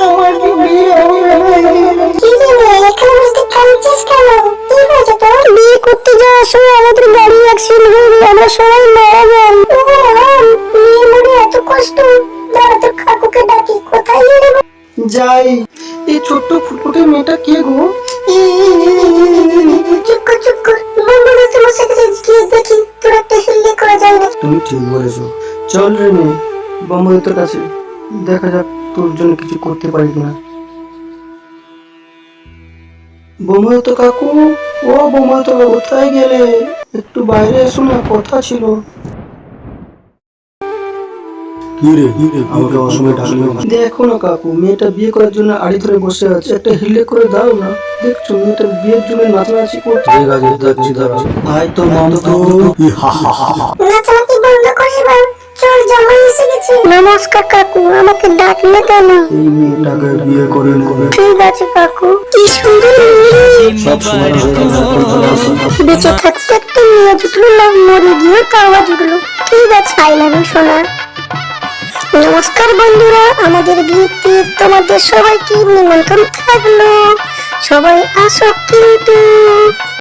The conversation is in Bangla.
আমার কি বিয়ে হবে না? কি রে মেয়ে, এখানে বসে কাঁদছিস কেন? কি হয়েছে তোর? বিয়ে করতে যাওয়ার সময় আমাদের গাড়ি অ্যাক্সিডেন্ট হয়ে গেল, আমরা সবাই মারা গেলাম। ও ভগবান, মেয়ে মরে এত কষ্ট। দাঁড়া তোর কাকুকে ডাকি, কোথায় গেলে? যাই। এই ছোট্ট ফুটফুটে মেয়েটা কে গো? চুপ কর চুপ কর, বন্ধুরা তোমার সাথে গিয়ে দেখি তোর একটা হিল্লে করা যায় না। তুমি ঠিক বলেছো, চল রে মেয়ে বম্বইতের কাছে, দেখা যাক তোর জন্য কিছু করতে পারি কিনা। বম্বইত কাকু, ও বম্বইত কাকু, কোথায় গেলে? একটু বাইরে এসো না, কথা ছিল। কি রে আমাকে অসময়ে ডাকলি? দেখো না কাকু, মেয়েটা বিয়ে করার জন্য আড়ি ধরে বসে আছে, একটা হিলে করে দাও না। দেখছো মেয়েটা বিয়ের জন্য নাচানাচি করছে। ঠিক আছে যাচ্ছি, দাঁড়া। আয় তো মাম তো। নাচানাচি বন্ধ করে এবার, চল জামাই এসে গেছে। নমস্কার কাকু, আমাকে ডাকলে কেন? এই মেয়েটাকে বিয়ে করে নেবে। ঠিক আছে কাকু। কি সুন্দর মেয়ে। সব সময় বেঁচে থাকতে একটা মেয়ে জুটলো না, মরে গিয়ে কাওয়া জুটলো। ঠিক আছে, আই লাভ ইউ সোনা। নমস্কার বন্ধুরা, আমাদের বিয়েতে তোমাদের সবাইকে নিমন্ত্রণ থাকলো, সবাই আসো কিন্তু।